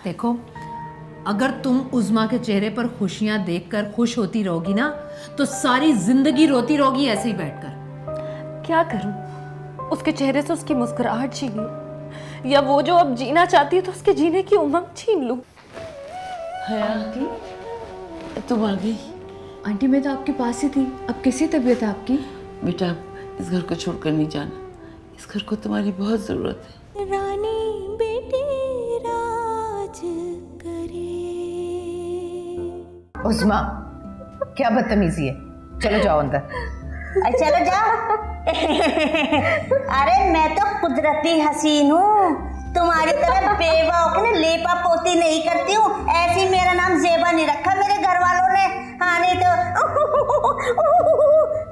देखो, अगर तुम उज़्मा के चेहरे पर खुशियां देखकर खुश होती रहोगी ना, तो सारी जिंदगी रोती रहोगी ऐसे ही बैठकर। क्या करूं? उसके चेहरे से उसकी मुस्कुराहट छीन लूं, या वो जो अब जीना चाहती है तो उसके जीने की उमंग छीन लूं? आंटी, तुम आ गई? आंटी मैं तो आपके पास ही थी। अब कैसी तबीयत है आपकी? बेटा, इस घर को छोड़कर नहीं जाना। इस घर को तुम्हारी बहुत जरूरत है। रानी बेटी राज करे। उज़्मा, क्या बदतमीजी है। चलो जाओ अंदर। चलो जाओ। अरे मैं तो कुदरती हसीन हूँ, तुम्हारी तरह बेवा होकर ना लेपा पोती नहीं करती हूँ। ऐसी मेरा नाम जेबा नहीं रखा मेरे घर वालों ने। हाँ नहीं तो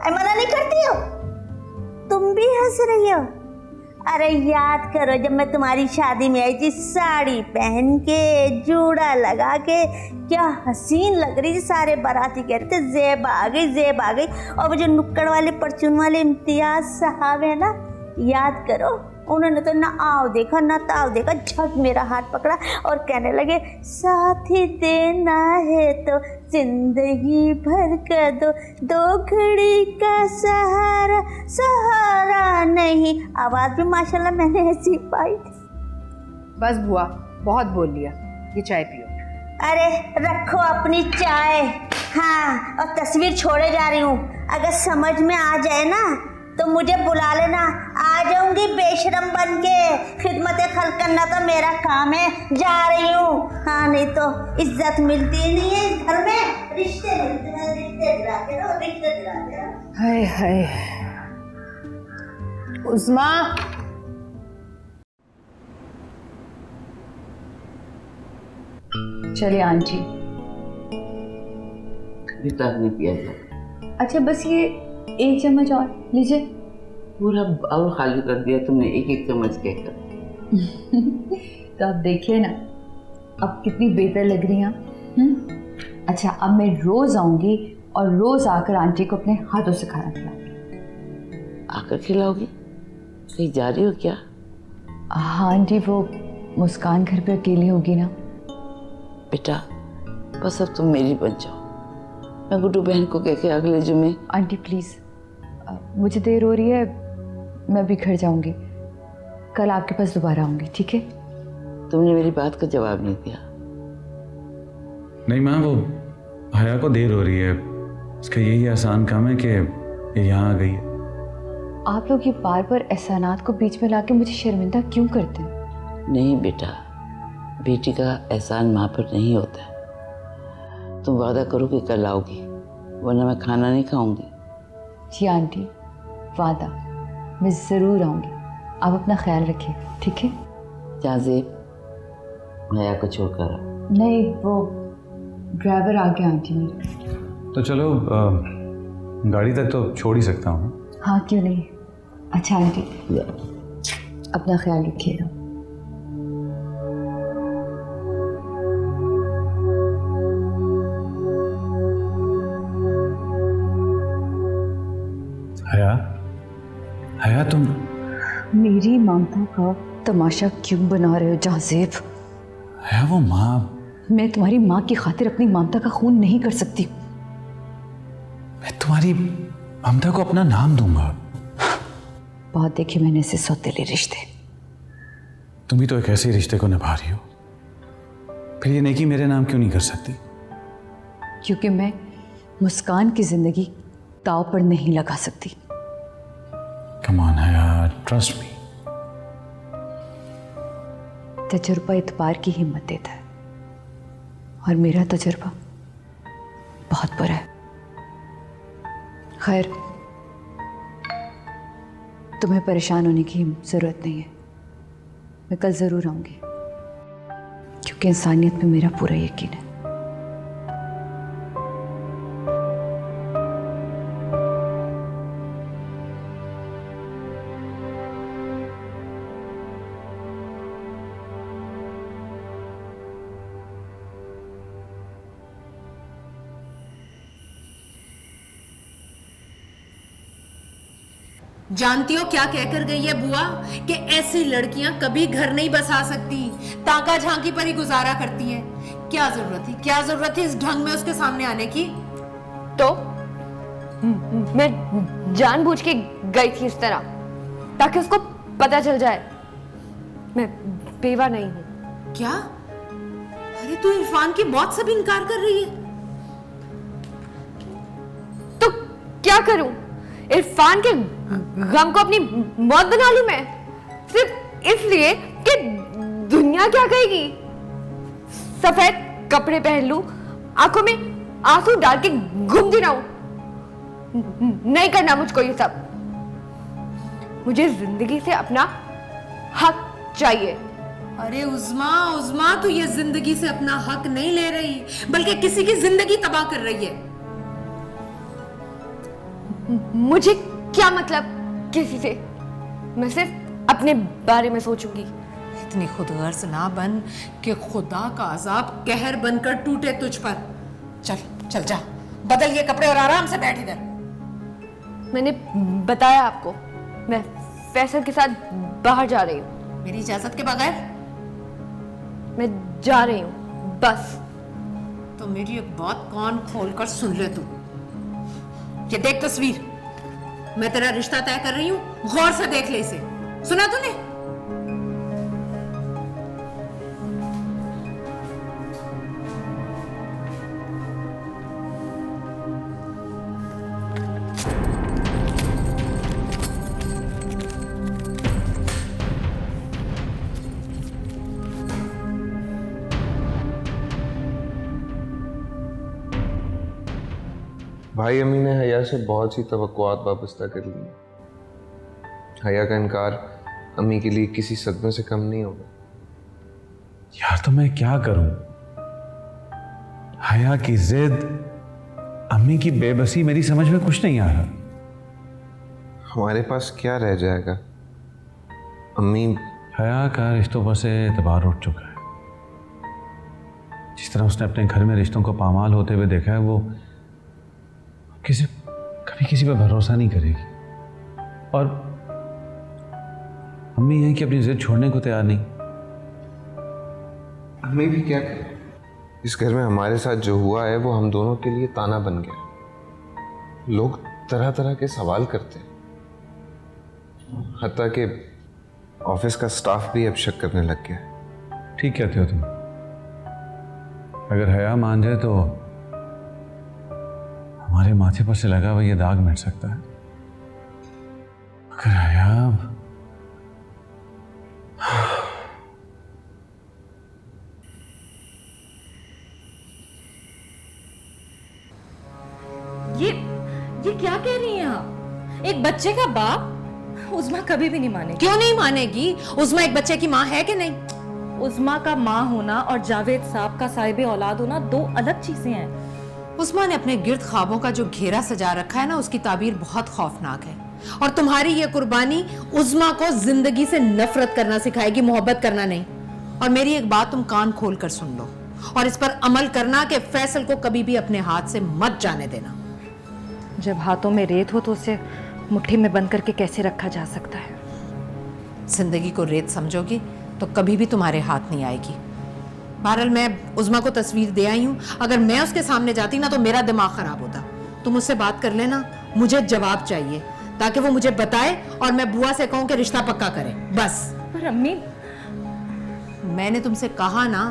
मना नहीं करती हो। तुम भी हंस रही हो? अरे याद करो जब मैं तुम्हारी शादी में आई थी, साड़ी पहन के जूड़ा लगा के, क्या हसीन लग रही थी। सारे बाराती कह रहे थे ज़ेब आ गई, ज़ेब आ गई। और वो जो नुक्कड़ वाले परचून वाले इम्तियाज साहब है ना, याद करो, उन्होंने तो ना आओ देखा ना ताव देखा, झट मेरा हाथ पकड़ा और कहने लगे साथ ही देना है तो जिंदगी भर कर दो, दो घड़ी का सहारा सहारा नहीं। आवाज़ भी माशाल्लाह मैंने ऐसी पाई। बस बुआ, बहुत बोल लिया, ये चाय पियो। अरे रखो अपनी चाय। हाँ, और तस्वीर छोड़े जा रही हूँ, अगर समझ में आ जाए ना तो मुझे बुला लेना। आ जाऊंगी बेशरम बन के। खिदमत खल्क करना तो मेरा काम है, जा रही हूँ। हाँ नहीं तो इज्जत मिलती नहीं है इस घर में। रिश्ते मिलते हैं, रिश्ते दिलाते रहो, रिश्ते दिलाते रहो। हाय हाय। उज़्मा, चलिए आंटी। बेटा नहीं पिया जाता। अच्छा बस ये एक चम्मच और लीजिए। पूरा बाउल खाली कर दिया तुमने, एक एक चम्मच कहकर। तो आप देखिए ना अब कितनी बेहतर लग रही हैं। अच्छा अब मैं रोज आऊंगी और रोज आकर आंटी को अपने हाथों से खाना खिलाऊंगी। आकर खिलाओगी? कहीं जा रही हो क्या? हाँ आंटी, वो मुस्कान घर पे अकेली होगी ना। बेटा बस अब तुम मेरी बन जाओ। मैं गुड्डू बहन को कह के अगले जुमे। आंटी प्लीज़, मुझे देर हो रही है, मैं भी घर जाऊंगी। कल आपके पास दोबारा आऊंगी, ठीक है? तुमने मेरी बात का जवाब नहीं दिया। नहीं माँ, वो हया को देर हो रही है, उसका यही आसान काम है कि ये यहाँ आ गई है। आप लोग ये बार बार एहसानात को बीच में लाके मुझे शर्मिंदा क्यों करते हैं? नहीं बेटा, बेटी का एहसान माँ पर नहीं होता है। तुम वादा करो कि कल आओगी, वरना मैं खाना नहीं खाऊंगी। जी आंटी, वादा, मैं ज़रूर आऊँगी। आप अपना ख्याल रखिए, ठीक है? जाज़ेब, हया को छोड़कर आ। नहीं, वो ड्राइवर आ गया आंटी मेरे। तो चलो, गाड़ी तक तो छोड़ ही सकता हूँ। हाँ क्यों नहीं। अच्छा आंटी, या। अपना ख्याल रखिएगा। हया, हया तुम मेरी ममता का तमाशा क्यों बना रहे हो जाज़ेब? हया वो माँ। मैं तुम्हारी माँ की खातिर अपनी ममता का खून नहीं कर सकती। मैं तुम्हारी ममता को अपना नाम दूंगा। बहुत देखे मैंने ऐसे सौतेले रिश्ते। तुम भी तो एक ऐसे रिश्ते को निभा रही हो, फिर ये नेकी मेरे नाम क्यों नहीं कर सकती? क्योंकि मैं मुस्कान की जिंदगी दाव पर नहीं लगा सकती। कम ऑन हया, ट्रस्ट मी। तजुर्बा इतबार की हिम्मत देता है और मेरा तजुर्बा बहुत बुरा है। खैर, तुम्हें परेशान होने की ज़रूरत नहीं है। मैं कल ज़रूर आऊँगी, क्योंकि इंसानियत में मेरा पूरा यकीन है। जानती हो क्या कहकर गई है बुआ कि ऐसी लड़कियां कभी घर नहीं बसा सकती, ताका झांकी पर ही गुजारा करती हैं। क्या जरूरत थी इस ढंग में उसके सामने आने की? तो मैं जानबूझ के गई थी इस तरह ताकि उसको पता चल जाए मैं बेवा नहीं हूं। क्या? अरे तू इरफान की मौत से भी इनकार कर रही है? तो क्या करूं? इरफान के गम को अपनी मौत बना लूं मैं, सिर्फ इसलिए कि दुनिया क्या कहेगी? सफेद कपड़े पहन लूं, आंखों में आंसू डाल के घूमती रहूं? नहीं करना मुझको ये सब। मुझे जिंदगी से अपना हक चाहिए। अरे उज़्मा तू ये जिंदगी से अपना हक नहीं ले रही, बल्कि किसी की जिंदगी तबाह कर रही है। मुझे क्या मतलब किसी से? मैं सिर्फ अपने बारे में सोचूंगी। इतनी खुदगर्ज ना बन कि खुदा का अजाब कहर बनकर टूटे तुझ पर। चल जा, बदल ये कपड़े और आराम से बैठ इधर। मैंने बताया आपको, मैं फैसल के साथ बाहर जा रही हूँ। मेरी इजाजत के बगैर? मैं जा रही हूँ बस। तो मेरी एक बात कान खोलकर सुन ले तू। ये देख तस्वीर, मैं तेरा रिश्ता तय कर रही हूँ, गौर से देख ले इसे। सुना तूने? भाई अम्मी ने हया से बहुत सी तवक्कुआत वाबस्ता कर ली। हया का इनकार अम्मी के लिए किसी सदमे से कम नहीं होगा। यार तो मैं क्या करूं? हया की जिद, अम्मी की बेबसी, मेरी समझ में कुछ नहीं आ रहा। हमारे पास क्या रह जाएगा? अम्मी हया का रिश्तों पर से एतबार उठ चुका है। जिस तरह उसने अपने घर में रिश्तों को पामाल होते हुए देखा है, वो कभी किसी पर भरोसा नहीं करेगी। और अम्मी है कि अपनी जिद छोड़ने को तैयार नहीं। अम्मी भी क्या करें? इस घर में हमारे साथ जो हुआ है वो हम दोनों के लिए ताना बन गया। लोग तरह तरह के सवाल करते हैं, हत्ता कि ऑफिस का स्टाफ भी अब शक करने लग गया। ठीक कहते हो तुम। अगर हया मान जाए तो हमारे माथे पर से लगा हुआ ये दाग मिट सकता है। अगर हया ये क्या कह रही हैं आप? एक बच्चे का बाप उज़्मा कभी भी नहीं मानेगी। क्यों नहीं मानेगी? उज़्मा एक बच्चे की माँ है कि नहीं? उज़्मा का माँ होना और जावेद साहब का साहिब औलाद होना दो अलग चीजें हैं। उस्मा ने अपने गिर्द ख्वाबों का जो घेरा सजा रखा है ना, उसकी ताबीर बहुत खौफनाक है। और तुम्हारी ये कुर्बानी उज़्मा को जिंदगी से नफरत करना सिखाएगी, मोहब्बत करना नहीं। और मेरी एक बात तुम कान खोल कर सुन लो और इस पर अमल करना कि फैसल को कभी भी अपने हाथ से मत जाने देना। जब हाथों में रेत हो तो उसे मुट्ठी में बंद करके कैसे रखा जा सकता है? जिंदगी को रेत समझोगी तो कभी भी तुम्हारे हाथ नहीं आएगी। बहरहाल मैं उज़्मा को तस्वीर दे आई हूँ। अगर मैं उसके सामने जाती ना तो मेरा दिमाग खराब होता। तुम उससे बात कर लेना, मुझे जवाब चाहिए ताकि वो मुझे बताए और मैं बुआ से कहूँ कि रिश्ता पक्का करे, बस। पर अम्मी, मैंने तुमसे कहा ना।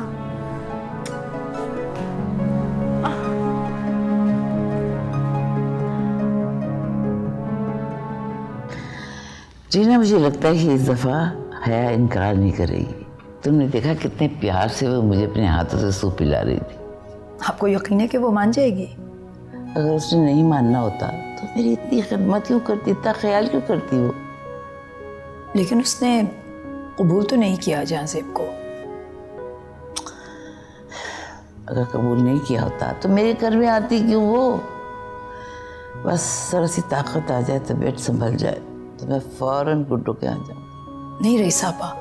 जीना, मुझे लगता है कि इस दफ़ा हया इनकार नहीं करेगी। तुमने देखा कितने प्यार से वो मुझे अपने हाथों से सूप पिला रही थी। आपको यकीन है कि वो मान जाएगी? अगर उसने नहीं मानना होता तो मेरी इतनी खिदमत क्यों करती, इतना ख्याल क्यों करती वो? लेकिन उसने कबूल तो नहीं किया जहांसेब को। अगर कबूल नहीं किया होता तो मेरे घर में आती क्यों वो? बस जरा सी ताकत आ जाए, तबीयत संभल जाए तो मैं फौरन गुड्डू के यहाँ जाऊँ। नहीं रही साहबा,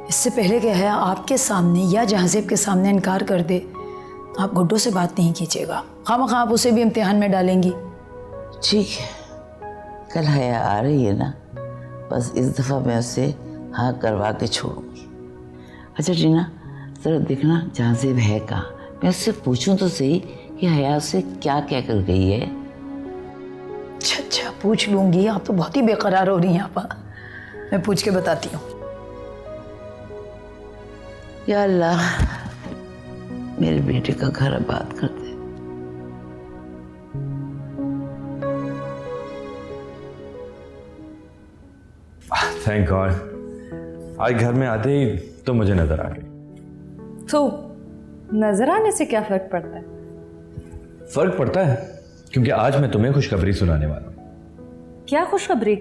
इससे पहले कि हया आपके सामने या जहांसेब के सामने इनकार कर दे, आप गुड्डू से बात नहीं कीजिएगा। खामखा आप उसे भी इम्तिहान में डालेंगी। ठीक है, कल हया आ रही है ना, बस इस दफ़ा मैं उसे हाँ करवा के छोड़ूंगी। अच्छा टीना, ज़रा देखना जहाँसेब है कहाँ, मैं उससे पूछूं तो सही कि हया उससे क्या क्या कर गई है। अच्छा पूछ लूंगी। आप तो बहुत ही बेकरार हो रही हैं आपा। मैं पूछ के बताती हूँ। या अल्लाह, मेरे बेटे का घर आबाद कर दे। थैंक गॉड, आज घर में आते ही तो मुझे नजर आ गई। तो नजर आने से क्या फर्क पड़ता है? फर्क पड़ता है क्योंकि आज मैं तुम्हें खुशखबरी सुनाने वाला हूँ। क्या खुशखबरी?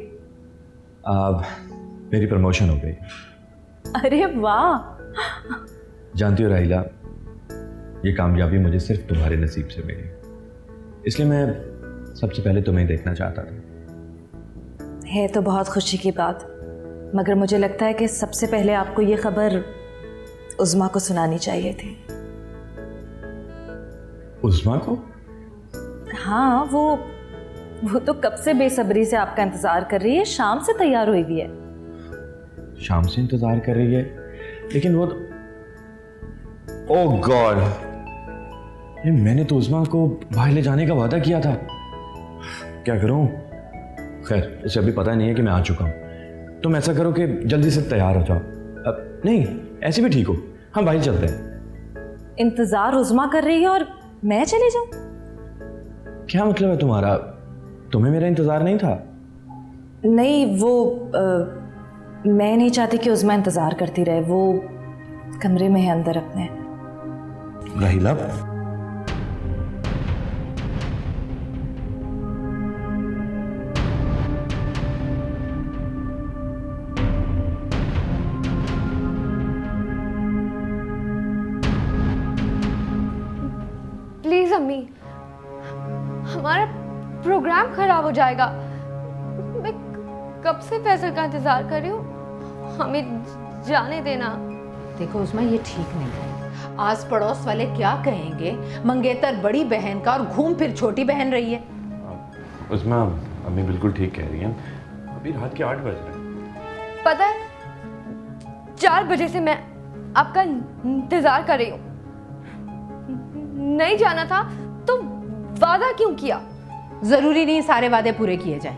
अब मेरी प्रमोशन हो गई। अरे वाह! जानती हो राहिला, ये कामयाबी मुझे सिर्फ तुम्हारे नसीब से मिली, इसलिए मैं सबसे पहले तुम्हें देखना चाहता था। है तो बहुत खुशी की बात, मगर मुझे लगता है कि सबसे पहले आपको ये खबर उज़्मा को सुनानी चाहिए थी। उज़्मा को? हाँ, वो तो कब से बेसब्री से आपका इंतजार कर रही है, शाम से तैयार हुई हुई है। शाम से इंतजार कर रही है, लेकिन वो ओह गॉड, मैंने तो उज़्मा को बाहर ले जाने का वादा किया था। क्या करूं? खैर, उसे अभी पता नहीं है कि मैं आ चुका हूं। तुम ऐसा करो कि जल्दी से तैयार हो जाओ। अब नहीं, ऐसे भी ठीक हो, हम बाहर चलते हैं। इंतजार उज़्मा कर रही है और मैं चले जाऊं? क्या मतलब है तुम्हारा? तुम्हें मेरा इंतजार नहीं था? नहीं, मैं नहीं चाहती कि उज़्मा इंतजार करती रहे। वो कमरे में है अंदर अपने। राहिला, प्लीज अम्मी, हमारा प्रोग्राम खराब हो जाएगा। मैं कब से फैसल का इंतजार कर रही हूँ, हमें जाने देना। देखो उस्मा, ये ठीक नहीं है। आस पड़ोस वाले क्या कहेंगे? मंगेतर बड़ी बहन का और घूम फिर छोटी बहन रही है। उज़्मा, अम्मी बिल्कुल ठीक कह रही हैं। अभी रात के 8 बज रहे हैं। पता है, 4 बजे से मैं आपका इंतजार कर रही हूँ। नहीं जाना था तो वादा क्यों किया? जरूरी नहीं सारे वादे पूरे किए जाएं।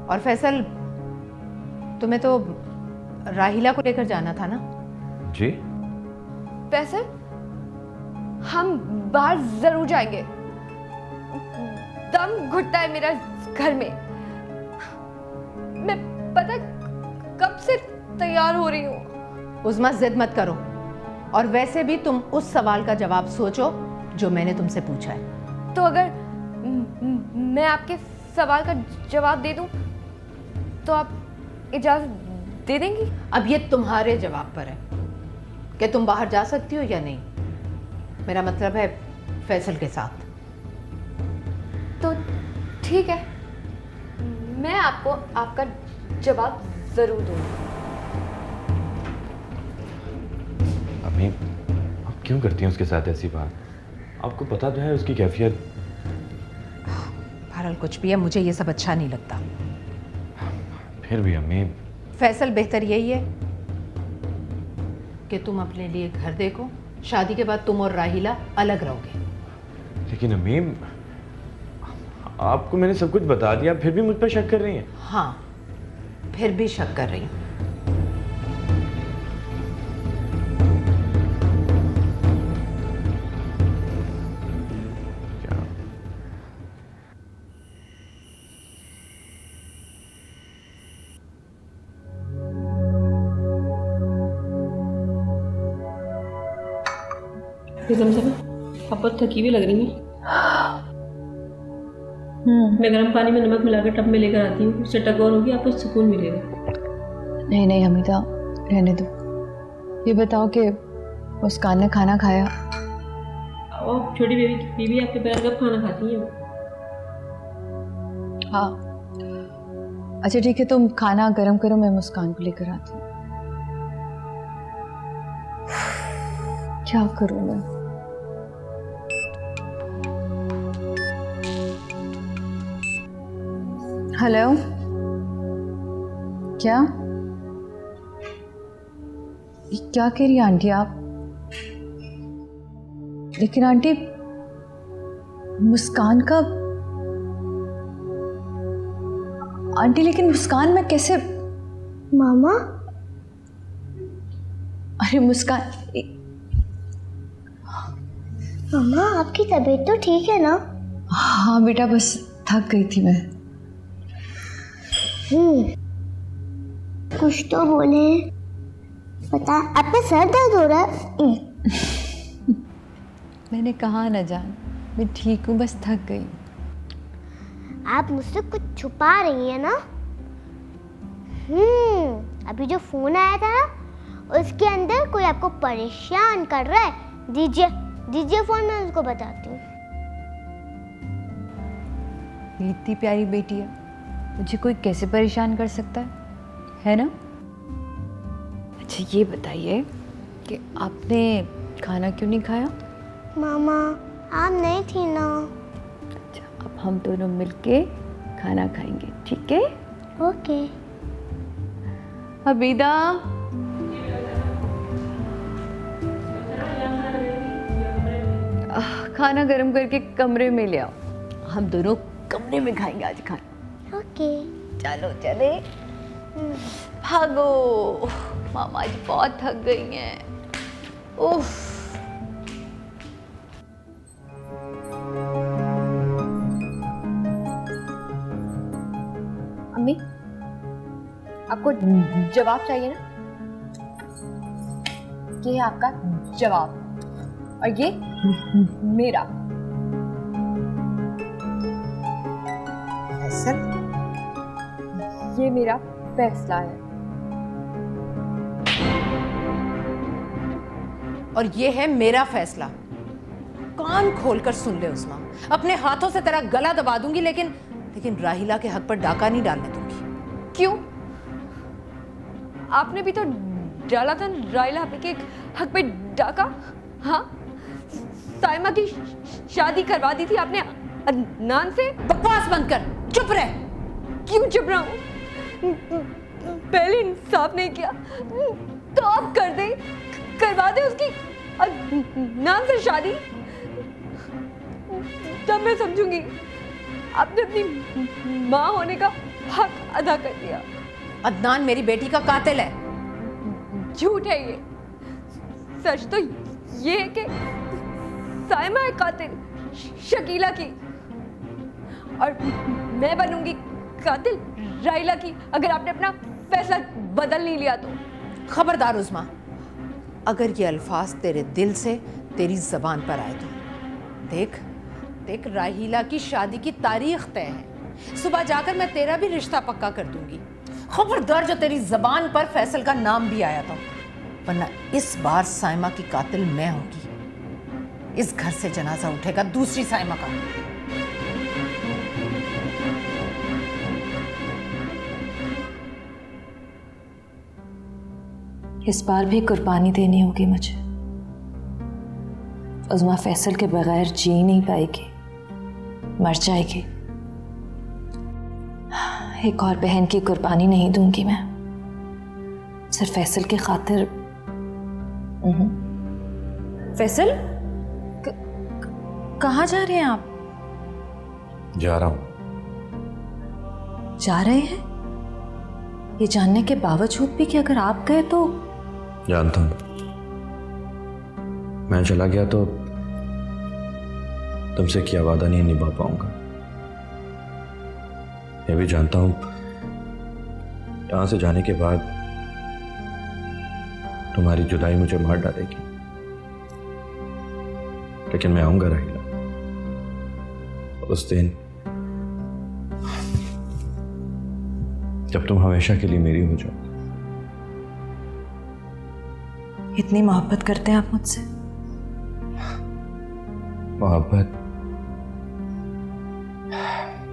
और फैसल, तुम्हें तो राहिला को लेकर जाना था ना? जी? फैसल, हम बाहर जरूर जाएंगे। दम घुटता है मेरा घर में। मैं पता कब से तैयार हो रही हूँ। उज़्मा, जिद मत करो। और वैसे भी तुम उस सवाल का जवाब सोचो जो मैंने तुमसे पूछा है। तो अगर मैं आपके सवाल का जवाब दे दूं तो आप इजाजत दे देंगी? अब ये तुम्हारे जवाब पर है कि तुम बाहर जा सकती हो या नहीं। मेरा मतलब है फैसल के साथ। तो ठीक है, मैं आपको आपका जवाब जरूर दूंगी। अम्मी, आप क्यों करती हैं उसके साथ ऐसी बात? आपको पता तो है उसकी कैफियत। बहरहाल कुछ भी है, मुझे ये सब अच्छा नहीं लगता। फिर भी अम्मी, फैसल, बेहतर यही है कि तुम अपने लिए घर देखो। शादी के बाद तुम और राहिला अलग रहोगे। लेकिन अम्मी, आपको मैंने सब कुछ बता दिया, फिर भी मुझ पर शक कर रही हैं? हाँ, फिर भी शक कर रही हूँ। आप बहुत थकी हुई लग रही हैं। मैं गर्म पानी में नमक मिलाकर टब में लेकर आती हूँ, उससे टक और होगी, आपको सुकून मिलेगा। नहीं नहीं हमीदा, रहने दो। ये बताओ कि मुस्कान ने खाना खाया? और छोटी बीवी आपके पैर कब खाना खाती हैं? हाँ, अच्छा ठीक है, तुम खाना गर्म करो, मैं मुस्कान को लेकर आती हूँ। क्या करूँ मैं? हेलो, क्या? ये क्या कह रही हैं आंटी आप? लेकिन आंटी, मुस्कान का, आंटी लेकिन मुस्कान मैं कैसे? मामा, अरे मुस्कान, मामा आपकी तबीयत तो ठीक है ना? हाँ बेटा, बस थक गई थी मैं। कुछ तो बोले। पता आपका सर दर्द हो रहा है? मैंने कहा ना जान, मैं ठीक हूँ, बस थक गई। आप मुझसे कुछ छुपा रही है ना? अभी जो फोन आया था ना, उसके अंदर कोई आपको परेशान कर रहा है। दीजिए फोन, मैं उसको बताती हूँ। मेरी इतनी प्यारी बेटी है, मुझे कोई कैसे परेशान कर सकता है ना? अच्छा ये बताइए कि आपने खाना क्यों नहीं खाया? मामा आप नहीं थी ना। अच्छा, अब हम दोनों मिलके खाना खाएंगे, ठीक है? ओके। हबीदा, खाना गर्म करके कमरे में ले आओ, हम दोनों कमरे में खाएंगे आज खाना। ओके। चलो चले, भागो, मामा जी बहुत थक गई हैं। उफ। अम्मी, आपको जवाब चाहिए ना? ये है आपका जवाब, और ये मेरा फैसला। ये मेरा फैसला है। और ये है मेरा फैसला। कान खोलकर सुन ले उस्मा, अपने हाथों से तेरा गला दबा दूंगी, लेकिन राहिला के हक पर डाका नहीं डालने दूंगी। क्यों? आपने भी तो डाला था राहिला के हक पे डाका। हाँ, साइमा की शादी करवा दी थी आपने अदनान से। बकवास बंद कर, चुप रह। क्यों चुप रहा हूँ? पहले इंसाफ नहीं किया तो आप करवा दे उसकी अदनान से शादी, तब मैं समझूंगी आपने अपनी माँ होने का हक अदा कर दिया। अदनान मेरी बेटी का कातिल है। झूठ है ये। सच तो ये है कि साइमा है कातिल शकीला की, और मैं बनूंगी कातिल राहिला की अगर आपने अपना फैसला बदल नहीं लिया तो। खबरदार उस्मा, अगर ये अल्फाज तेरे दिल से तेरी जबान पर आए तो देख राहिला की शादी की तारीख तय है। सुबह जाकर मैं तेरा भी रिश्ता पक्का कर दूंगी। खबरदार जो तेरी जबान पर फैसल का नाम भी आया तो, वरना इस बार साइमा की कातिल मैं होगी। इस घर से जनाजा उठेगा दूसरी साइमा का। इस बार भी कुर्बानी देनी होगी मुझे। उज़्मा फैसल के बगैर जी नहीं पाएगी, मर जाएगी। एक और बहन की कुर्बानी नहीं दूंगी मैं, सिर्फ फैसल की खातिर। फैसल, कहाँ जा रहे हैं आप? जा रहा हूं। जा रहे हैं ये जानने के बावजूद भी कि अगर आप गए तो? जानता हूं, मैं चला गया तो तुमसे किया वादा नहीं निभा पाऊंगा। मैं भी जानता हूं यहां से जाने के बाद तुम्हारी जुदाई मुझे मार डालेगी, लेकिन मैं आऊंगा राहिला उस दिन जब तुम हमेशा के लिए मेरी हो जाओ। इतनी मोहब्बत करते हैं आप मुझसे?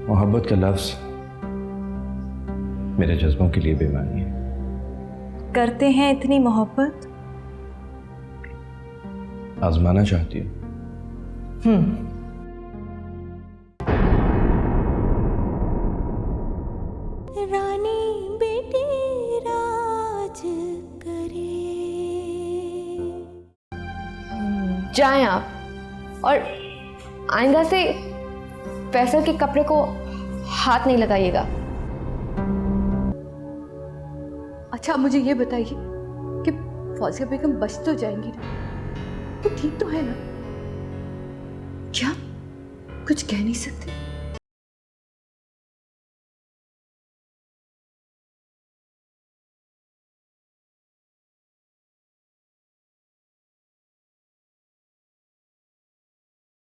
मोहब्बत का लफ्ज मेरे जज्बों के लिए बेमानी है। करते हैं इतनी मोहब्बत? आजमाना चाहती हूँ। रानी बेटी करे। जाएं आप, और आइंदा से फैसल के कपड़े को हाथ नहीं लगाइएगा। अच्छा मुझे ये बताइए कि फौजिया बेगम बच तो जाएंगी ना, वो ठीक तो है ना? क्या कुछ कह नहीं सकते?